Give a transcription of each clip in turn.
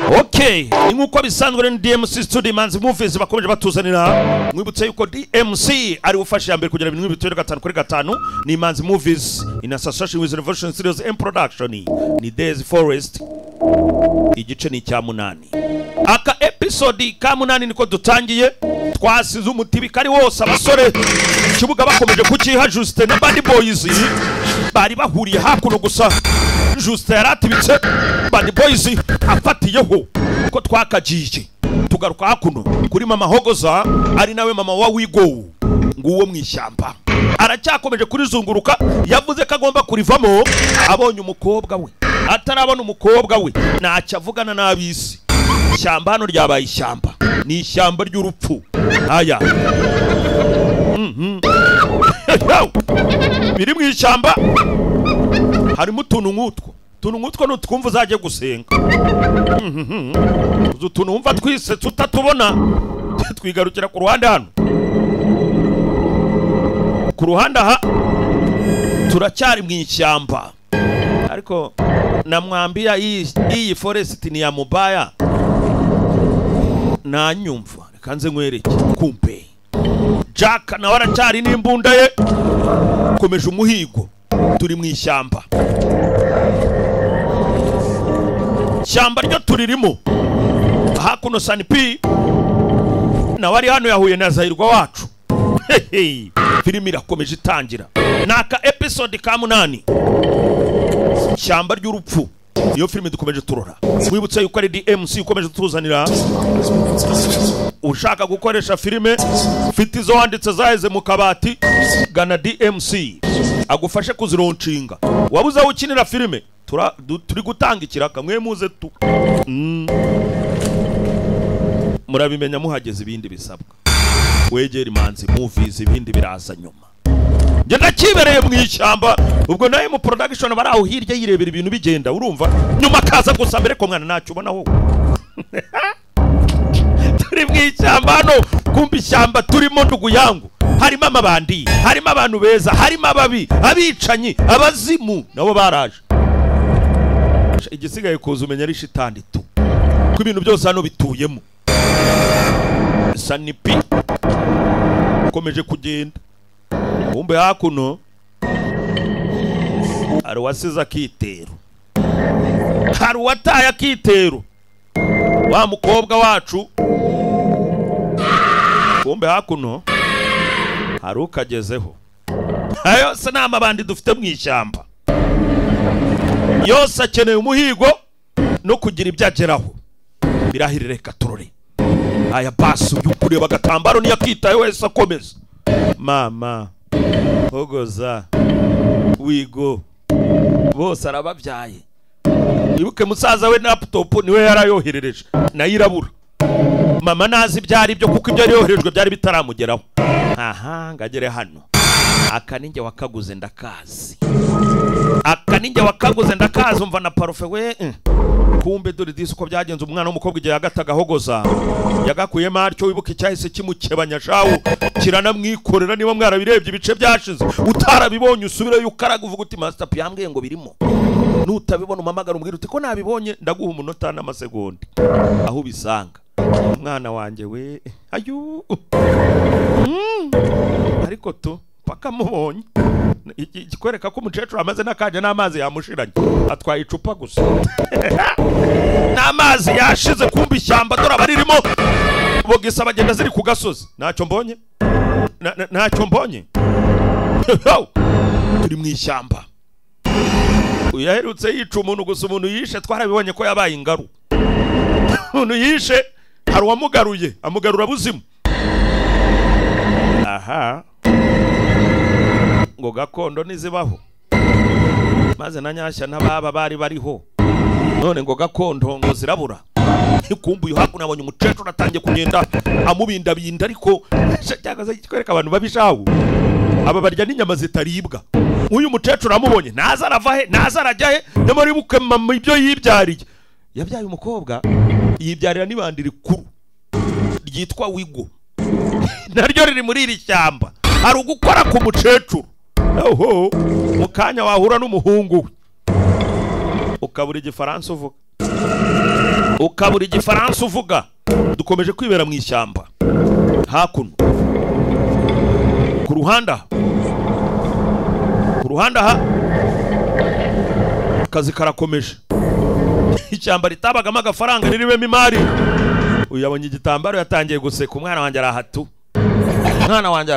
Okay, inguko bisanzwe ni DMC Studio Manzi Movies bakomeje batuzanira. Mwibutse yuko DMC ari ufasha ya mbere kugira ibintu bitwere 5 kuri 5 ni Manzi Movies in association with Revolution Studios and Production ni Days Forest. Igice ni cya 8. Aka episode ka 8 niko dutangiye. Twasize umutibi kari wose abasore kibuga bakomeje kukiha Juste na Bad Boys bari bahuriye hakuno gusa. Juste yaratibitse Bad Boys afatiyeho ko twakajije tugaruka hakuno kuri mama Hogoza ari nawe mama wa Wigo nguwo mwishyamba aracyakomeje kurizunguruka yavuze ko agomba kurivamo abonye umukobwa we atarabona umukobwa we nacyavugana nabisi ishyamba hano ryabaye ishyamba ni ishyamba ry'urupfu aya biri mwishyamba harimo utuntu nk'utwo n'utwumva uzaje gusenga utuntu wumva twise tutatubona twigarukira ku ruhande hano ku ruhande aha turacyari mu ishyamba ariko namwambia iyi forest ni ya mubaya nanyumva kanze nkwereke kumpe Jack na waracyari n'imbunda ye komeje umuhigo turi mu ishyamba Shamba ryo turirimo hakuno Sanipi na wari hano yahuye na Zahirwa wacu filimi irakomeje itangira naka episode ka 8 Shamba ry'urupfu iyo filimi dukomeje turora mwibutse yuko ari DMC ukomeje tuzanira ushaka gukoresha filime fiti zo wanditse zaheze mu kabati gana DMC agufashe kuzironcinga wabuze aho ukinira filime turi gutanga ikiraka mwe muze tu murabimenya muhageze ibindi bisabwa wegera Manzi Movies ibindi biraza nyuma ngenda kibereye mu ishyamba ubwo naye mu production baraho hirya yirebera ibintu bigenda urumva nyuma kaza gusa mbere ko mwana nacyo ubona ho turi mu ishyamba no kumbi ishyamba turimo ndugu yangu harimo amabandi harimo abantu beza harimo ababi abicanyi abazimu nabo baraje igisigaye kuza umenya ari shitani tu ko ibintu byose hano bituyemo Sanipi komeje kugenda umbe hakuno hari wasize akitero hari wataye akitero wa mukobwa wacu umbe hakuno hari ukagezeho ayo se nama bandi dufite mu ishyamba yose akeneye umuhigo no kugira ibyageraho birahirereka turore aya basu y'ukuri bagatambaro niyo akitaye wese akomeza mama Hogoza Wigo bose arababyaye ibuke musaza we laptop niwe yarayoherereje nayirabura mama nazi byari byo kuko ibyo yoherejwe byari bitaramugeraho aha ngagere hano akaninge wakaguze ndakazi umva na parufe we kumbe dore disi uko byagenze umwana w'umukobwa igihe yagataga Hogoza yagakuye marcyo wibuka icyahise kimukebanya shawo kiranamwikorera niba mwarabirebye ibice byashize utarabibonye usubire yukaraga uvuga uti master P yambwiye ngo birimo nutabibona umamagara umbwira uti ko nabibonye ndaguha umunota n'amasegonda aho bisanga umwana wanjye we ayu ariko to paka mubonye ikikwereka ko umukecuru amaze nakaje n'amazi yamushiranye atwaye icupa gusa n'amazi yashize kumbi ishyamba dora baririmo bogisa bagenda ziri ku gasozi ntacyo mbonye turi mu ishyamba uyaherutse yica umuntu gusa umuntu yishe twarabibonye ko yabaye ingaru umuntu yishe hari uwamugaruye amugarura buzimu aha ngo gakondo nizibaho maze na Nyashya n'ababa bari bariho none ngo gakondo ngo zirabura ikumbu yo hakuno abonye umukecuru atangiye kugenda amubindabinda ariko cyagaze kikwereka abantu babishaho aba barya n'inyama zitaribwa uyu mukecuru amubonye naza aravahe naza arajyahe nyamara ibuke mama ibyo yibyariye yabyaye umukobwa yibyarira nibandiri kuru ryitwa Wigo naryo riri muri iri shyamba hari ugukora ku mukecuru oho mukanya wahura n'umuhungu we ukabura igifaransa uvuga ukabura igifaransa uvuga. Dukomeje kwibera mu ishyamba hakuno ku ruhanda ha akazi karakomeje. Ishyamba ritabagamo agafaranga niribemo imari. Uyabonye igitambaro yatangiye guseka. Umwana wanjye arahatu. Mwana wanjye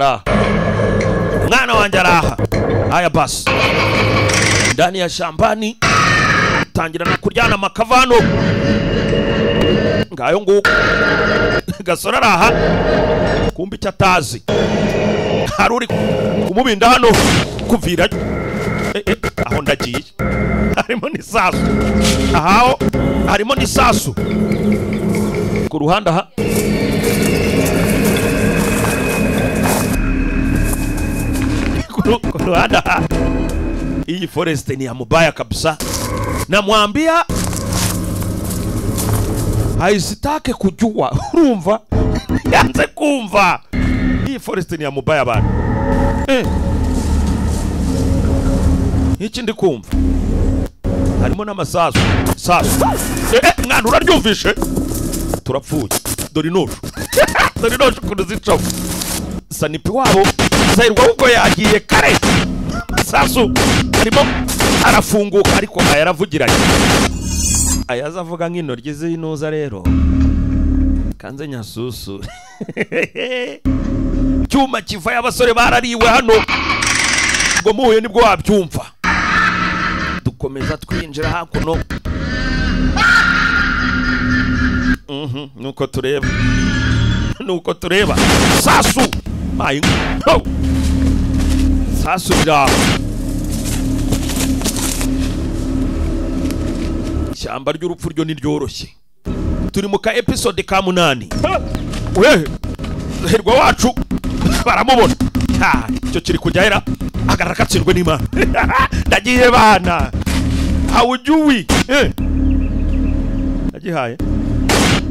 araha. Haya basi. Ndani ya shambani tangira na kuryana amakavano. Ngayo nguko. Gasora araha. Kumbi cyatazi. Haruri kumubinda hano kuvira. Aho ndagiye. Harimo n'isasu. Aho harimo n'isasu. Ku ruhanda ha. Ku ruhanda ha. Iyi forest ni ya mubaya kabisa. Namwambia haisitake kujua. Urumva? Yanze kumva. Iyi forest ni ya mubaya bana. Iki ndi kumva. Harimo n'amasasu. Mwana uraryumvishe? Turapfuye. Dore nosho kuzicaho. Sanipi wabo zahirwa ubwo yagiye kare. Amasasu harimo arafunguka ariko ayaravugiranye. Ayazavuga nk'intoryi z'inuza rero. Kanze nyasusu. Cyuma kiva y'abasore barariwe hano. Ngo muhuye nibwo wabyumva. Dukomeza twinjira hakuno. Nuko tureba. Sasu. Sasu bira. Ishyamba ry'urupfu ryo niryoroshye. Turi mu ka episode ka 8. Herwa wacu baramubona. Cyo kiri kujyaera agarara katsirwe n'Imana. Ndagiye bana. Hawujuwi.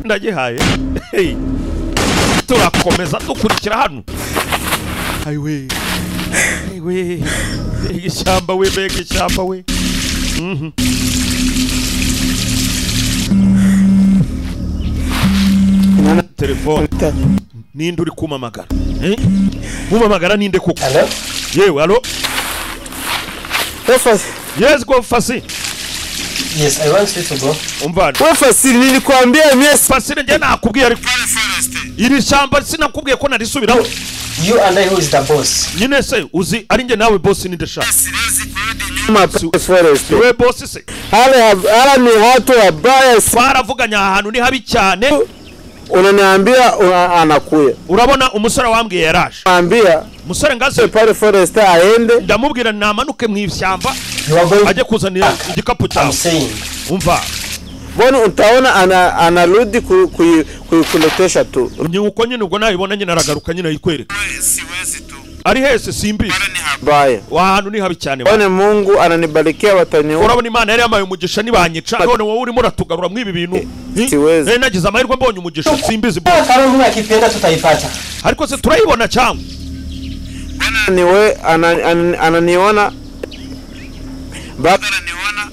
Ndagihaye. Turakomeza dukurikira hano. Aiwe. Igishyamba we. Telefone. Ninde uri kumamagara? Kumamagara ninde kuko? Hello? Yewe, hello? Yes, go Fasi. Yes, I want you to go. Umbana. Wewe Fasi nilikwambia yes. Fasi nje nakubwiye ari iri shamba sinakubwiye ko narisubiraho. You and I, who is the boss? Nyine se uzi ari nje nawe boss ni ndesha. Forest. Wewe boss se. Hala ni hatu wabaya. Baravuganya ahantu ni habi cyane. Unaniambia anakuya. Urabona umusore wambwiye yaraje. Ambia musore ngaze pale forest aende. Ndamubwira namanuke mu ishyamba. Aje kuzanira igikapu cyawe. Umva. Bona utaona anarudi kuletesha tu. Ni uko nyine ubwo nayibona nyine aragaruka nyine yikwereka. Siwezi tu. Ari hese simbi. Baya. Wahantu ni habi cyane. Bone Mungu ananibarikia wataniwa. Urabona Imana yari yamaye umugisha nibanyica. None wowe urimo uratugarura mwibi bintu. Siwezi. Nagize amahirwe mbonye umugisha simbizi. Kama Mungu akipenda tutaipata. Ariko se turayibona cyangwa. Bwana niwe ananiona. Baba ananiona.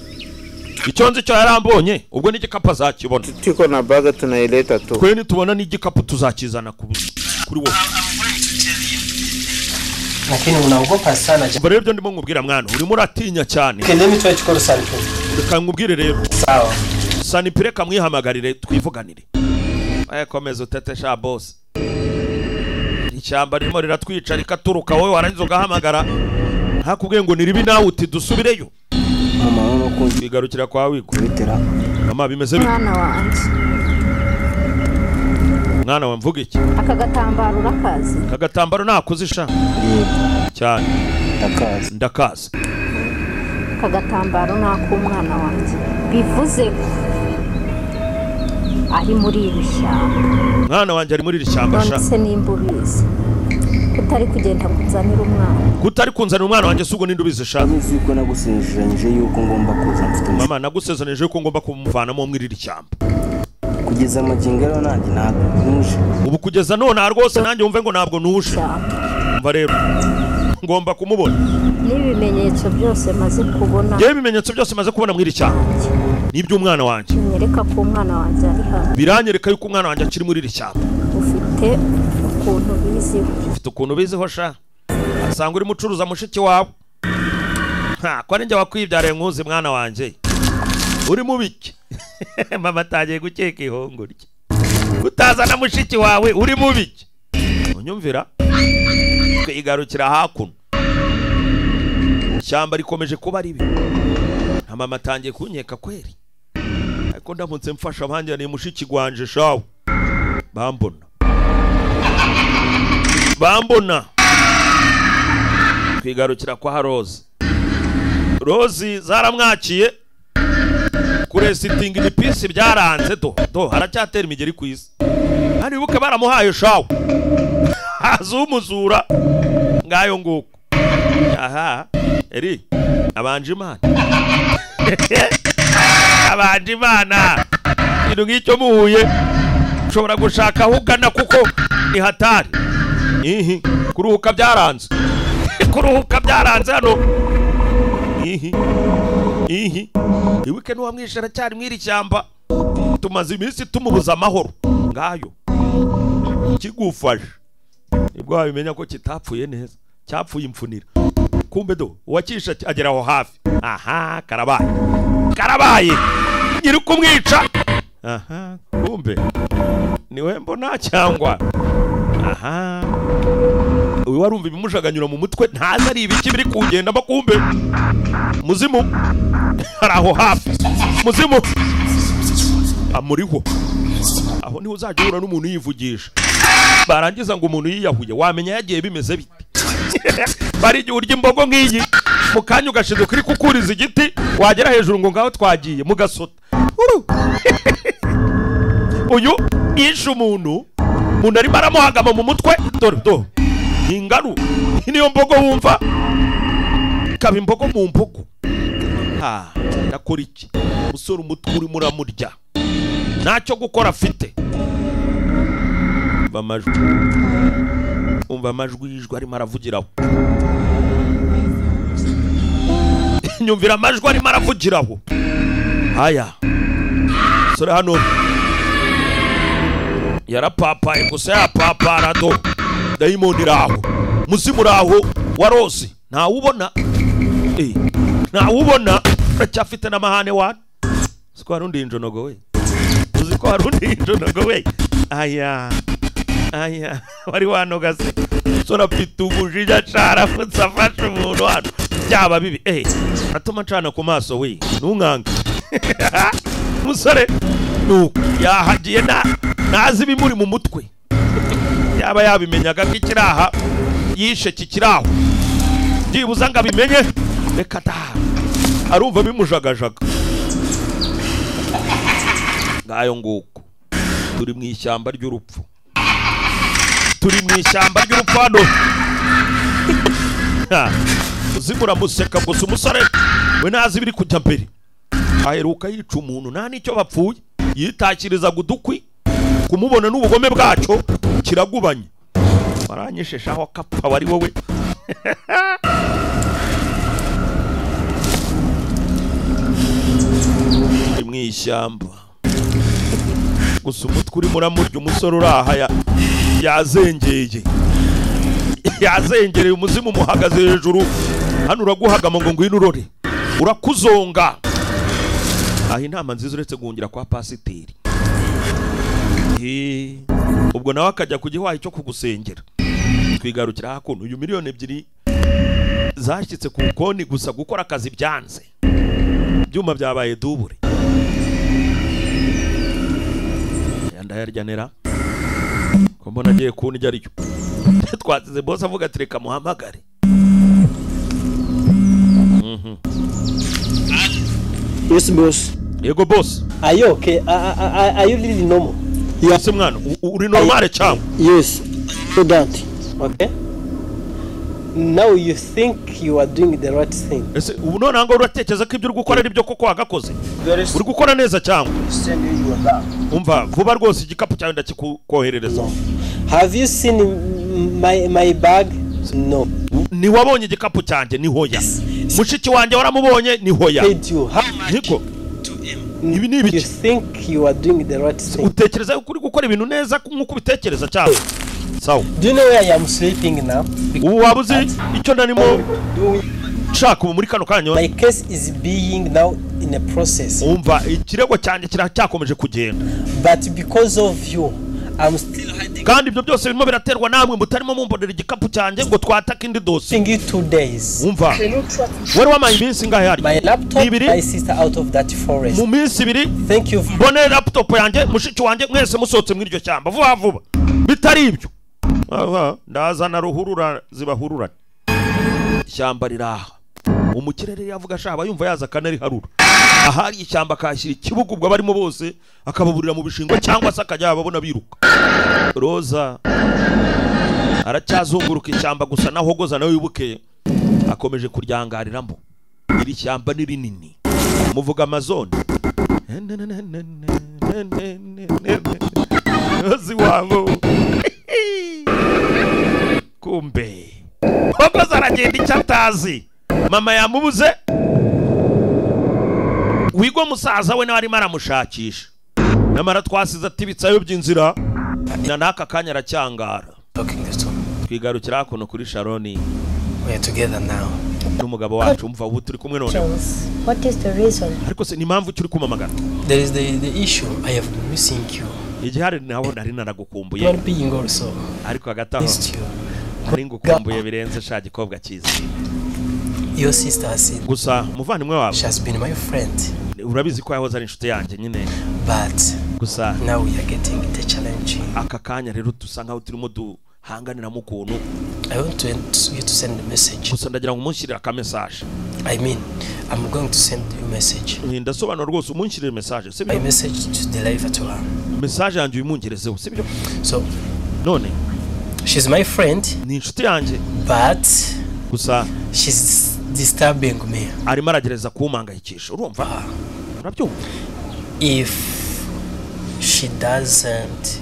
Icyonzi cyo yarambonye ubwo n'igikapu azakibona. Tiko na baga tunaileta tu. Kwe nitubona n'igikapu tuzakizana kuri wowe. Lakini unaogopa sana. Mbere y'ibyo ndimo nkubwira mwana urimo uratinya cyane. Kendemi twa chikoro sana. Reka nkubwire rero. Sawa. Sanipire kamwihamagarire twivuganire. Komeza utetesha boss. Ishyamba ririmo riratwica rikaturuka wowe warangiza ugahamagara. Hakubwiye ngo niribi nawe uti dusubireyo. Mama wowe kwigarukira kwa wigo. Bitera. Mama bimeze bite? Mwana wanjye. Mwana wa mvuga iki? Akagatambaro urakazi. Akagatambaro nakuzisha. Yego. Cyane. Ndakazi. Akagatambaro nakumwana wanjye. Bivuze ko ari muri iri shyamba. Mwana wanjye ari muri iri shyamba sha. None nimbubizi. Kutari kugenda kuzanira umwana. Kutari kunzanira umwana wanjye sugo ninde ubizi sha. Uzi ko nagusezeranyije yuko ngomba kuza mfite. Mama nagusezeranyije yuko ngomba kumvanamo muri iri shyamba. Kugeza amagingo rero nanjye ntabwo nuje. Ubu kugeza none rwose nanjye wumve ngo ntabwo nuje. Umva rero ngomba kumubona. N'ibimenyetso byose maze kubona. Ibimenyetso byose maze kubona muri iri shyamba. n'iby'umwana wanjye nyereka ko umwana wanjye ari hano biranyereka yuko umwana wanjye akiri muri iri shyamba ufite ukuntu biziho ufite ukuntu biziho sha asanga uri mucuruza mushiki wawe ko ari njye wakwibyariye nkuzi mwana wanjye uri mu biki mama atangiye gukeka ihongo rye utazana mushiki wawe uri mu biki unyumvira twigarukira hakuno ishyamba rikomeje kuba ribi na mama atangiye kunyeka kweri ariko ndamutse mfasha abanjyaniye mushiki gwanje shawe bambona twigarukira kwa Rose zaramwakiye kure sitingi ni pisi byaranze do haracyatera imigeri ku isi ari buke baramuhaye shawe azumuzura ngayo nguko aha eri abanje imana ikintu nk'icyo muhuye ushobora gushaka aho ugana kuko ni hatari kuruhuka byaranze hano ibuke n'uwamwishe cyari mw'iri shyamba tumaze iminsi tumubuza amahoro ngayo kigufasha nibwo wabimenya ko kitapfuye neza cyapfuye imfunira kumbe uwakisha agera aho hafi aha karabaye nyiri kumwica aha kumbe niwe mbona cyangwa aha uyu warumva ibimushaganyura mu mutwe ntazi ari ibiki biri kugendamo kumbe muzimu hari aho hafi muzimu amuriho aho niho uzajya uhura n'umuntu yivugisha barangiza ngo umuntu yiyahuye wamenya yagiye bimeze bite bari igihe urya imbogo nk'iyi mu kanya ugashiduka uri kukuriza igiti wagera hejuru ngo ngaho twagiye mugasota uyu yishe umuntu arimo aramuhagama mu mutwe do ingaru niyo mbogo wumva kaba imbogo mu mbogo ndakora iki musore umutwe urimo uramurya ntacyo gukora afite umva amajwi y'ijwi arimo aravugiraho nyumvira amajwi arimo aravugiraho haya sore hano yarapapaye gusa yapapara do dayimoni iraho muzimu uraho wa Rose ntawubona uracyafite n'amahane wana siko hari undi injonogo we uziko hari undi injonogo we aya wari wanoga se sora mfite ubujija cara afashe umuntu hano byaba bibi atuma ncana ku maso we ntunkanga musore nuko yahagiye nazi bimuri mu mutwe yaba yabimenyaga ko ikiraha yishe kikiraho byibuza ngo abimenye reka arumva bimujagajaga ngayo nguko turi mu ishyamba ry'urupfu hano uzimura museka gusa umusore we nazi biri kujya mbere aheruka yica umuntu nta n'icyo bapfuye yitakirizaga udukwi kumubona n'ubugome bwacyo kiragubanye waranyisheshaho kapfa wari wowe mu ishyamba gusa umutwe urimo uramurya umusore uraha yazengereye umuzimu umuhagaze hejuru hano uraguhagama ngo ngwino urore urakuzonga aha inama nziza uretse guhungira kwa pasiteri ubwo nawe akajya ku gihaha cyo kugusengera twigarukira hakuno uyu miliyoni 2 zashyitse ku konti gusa gukora akazi byanze byuma byabaye dubure ndayaryanera ko mbona agiye kunjya aryo twazize boss avuga ati reka muhamagare Yes boss. Yego boss. Are you okay? Are you really normal? Yes mwana uri normal cyangwa? Yes. So that. Okay. Now you think you are doing the right thing. Ese ubu none ngo uratekereza ko ibyo uri gukora ari byo koko wagakoze? Uri gukora neza cyangwa? Umva vuba rwose igikapu cyawe ndakikoherereza. Have you seen my bag? No. Ni wabonye igikapu cyanjye ni hoya. Mushiki wanjye waramubonye ni hoya. Paid you. How much? Niko. To him. ibi ni You ibiki think you are doing the right thing. utekereza yuko uri gukora ibintu neza nk'uko ubitekereza cyane sawa Do you know where I am sleeping now? ubu waba uzi icyo ndarimo nshaka ubu muri kano kanya My case is being now in a process. umva ikirego cyanjye kiracyakomeje kugenda But because of you, I'm still hiding kandi ibyo byose birimo biraterwa namwe mutarimo mumbonera igikapu cyanjye ngo twatake indi dosi you 2 days. umva wari wamaye iminsi ingahe hari My laptop, ibiri my sister out of that forest. mu minsi ibiri Thank you. mbone laptop yanjye mushiki wanjye mwese musohotse muri iryo shyamba vuba vuba bitari ibyo ndazana ruhurura zibahurura ishyamba riraha umukirere yavuga ashaba yumva yaza kanari harura ahari ishyamba kashyira ikibuga ubwo barimo bose akababurira mu bishingwe cyangwa se akajya ababona biruka Roza aracyazunguruka ishyamba gusa naho goza nawe wibuke akomeje kuryangariramo iri shyamba ni rinini muvuga amazone Rozi wabo kumbe Hogoza aragenda icyatazi mama yamubuze wigo musaza we nawe arimo aramushakisha namara twasize atibitsayo by'inzira na naka kanya aracyangara twigarukira hakuno kuri Sharoni We are together now. n'umugabo wacu umva ubu turi kumwe none Charles, what is the reason? ariko se ni impamvu cyuri kumamagara There is the issue. I have been missing you. igihari naho nari You naragukumbuye are being also ariko agataho missed you. ari ngukumbuye birenze sha gikobwa cyiza Your sister has seen. gusa muvandimwe wawe She has been my friend. urabizi ko yahoze ari inshuti yanjye nyine But gusa now we are getting the challenging. aka kanya rero dusa nkaho turimo duhanganiramo ukuntu I want you to send a message. gusa ndagira ngo umunshyirire aka message I mean, I'm going to send you a message. ndasobanura rwose umunshyirire message My sibyo message to deliver to her. message yanjye uyimungerezeho sibyo So, none she's my friend, ni inshuti yanjye but gusa she's disturbing me. arimo aragereza kumpangayikisha urumva urabyumva If she doesn't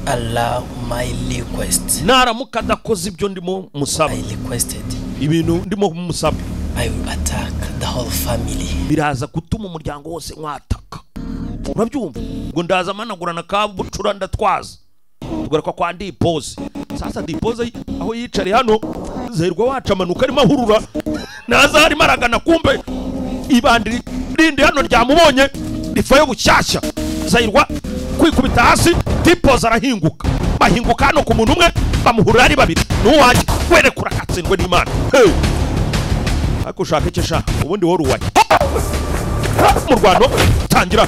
allow my request, naramuka adakoze ibyo ndimo musaba I requested, ibintu ndimo musaba I will attack the whole family. biraza gutuma umuryango wose nwataka urabyumva ngo ndaza managurana ka bucura ndatwaza tugaruka kwa Dipoze sasa Dipoze aho yicari hano zerwa wacu amanuka arimo ahurura naza harimo aragana kumbe ibandi rindi hano ryamubonye rifayo bushyashya zayirwa kwikubita hasi Dipoze arahinguka bahinguka hano ku muntu umwe bamuhurira ari babiri n'uwaje werekura katsindwe n'Imana hey ako ushaka icyo shaka ubundi wori uwaye mu Rwanda tangira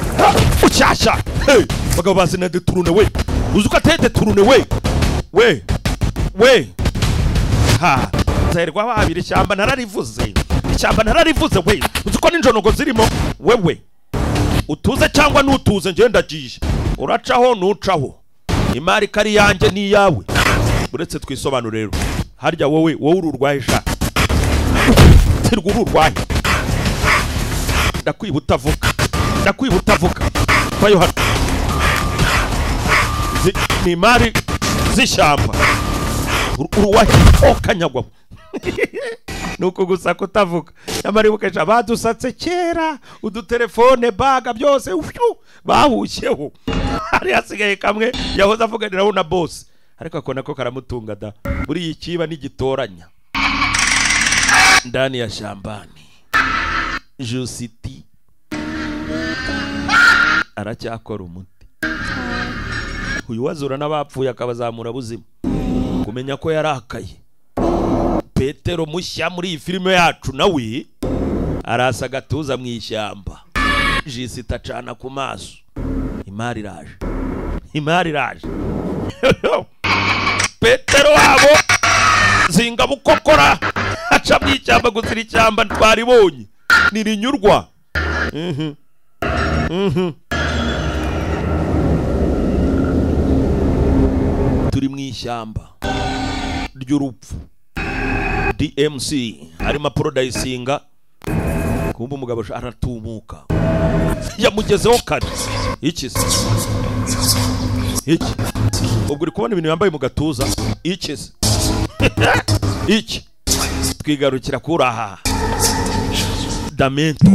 bushyashya hey bagabo bazina de turune we uzuka tete turune we ha zerwa babiri ishyamba nararivuze we uzuko n'injonogo zirimo wewe utuze cyangwa nutuze nje ndagiye uracaho nucaho imari kari yanjye ni yawe uretse twisobanura rero harya wowe ururwaye sha tirwa ururwaye ndakwibutavuga kwayo hano ni imari z'ishyamba uruwaye okanyagwa nuko gusa kutavuga nyamara ibukesha badusatse kera udutelefone baga byose bahushyeho hari hasigaye kamwe yahoze avuganiraho na boss ariko akona ko karamutunga da buri ikiba n'igitoranya ndani ya shambani Jusiti aracyakora umuti uyu wazura n'abapfuye akabazamura buzima kumenya ko yarakaye Petero mushya muri iyi filime yacu nawe arasa gatuza mu ishyamba Jusiti acana ku maso imari iraje Petero wabo zinga bukokora aca mu ishyamba guzira ishyamba twaribonye nirinyurwa turi mu ishyamba ry'urupfu DMC harimo aporodayisinga kumva umugabo aratumuka yamugezeho kare iki ubwo uri kubona ibintu yambaye mu gatuza iki twigarukira kuraha Damento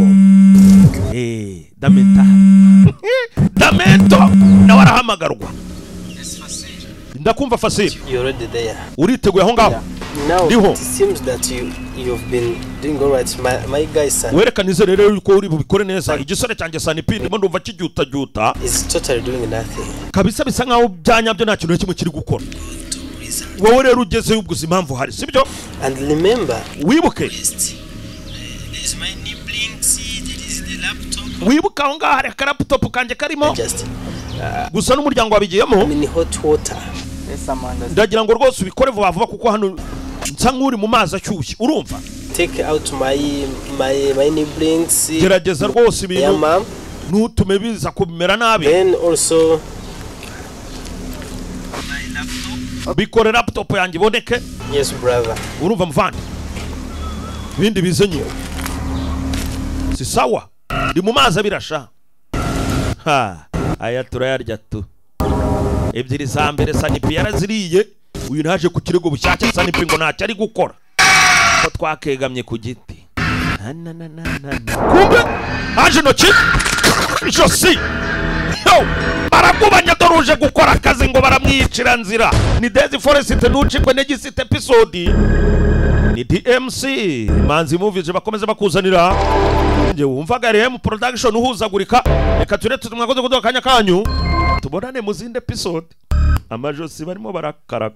Damenta Damento nawe arahamagarwa. Ndakumva Fasile. You're already there. Uriteguye aho ngaho? Now it seems that you've been doing all right. My guys son. Werekanize rero yuko uri bubikore neza. Igisore cyanjye Sanipi ndimo ndumva kijuta is totally doing nothing. Kabisa bisa nkaho byanyabyo nta kintu kimwe kiri gukora. Wowe rero ugeze ubguze impamvu hari sibyo? And remember, wibuke wibuka aho ngaho hari akaraptop kanje karimo gusa n'umuryango wabigiyemo in hot water. Ndagira ngo rwose ubikore vuba vuba kuko hano nsa nk'uri mu mazi ashyushye urumva. Take out my nibblings. Gerageza rwose ibintu nutume biza kumera nabi. Then also bikore laptop yanjye iboneke. Yes brother. Urumva mvandi bindi bizenye si sawa ndi mu mazi abirasha. Aya turayarya tu ebyiri za mbere Sanipi yaraziriye. Uyu naje ku kirego bushyashya Sanipi ngo ntacyo ari gukora ko twakegamye ku giti. Kumbe haje noki josi barakubanya doruje gukora akazi ngo baramwicira nzira. Ni Daisy Forest nucikwe negisite episode ni DMC Manzi Movies bakomeza bakuzanira. Nje wumvaga RM production uhuzagurika. Reka turete tumwakoze kudoka kanya kanyu tubonane mu zindi episode. Amajosi barimo barakaraga.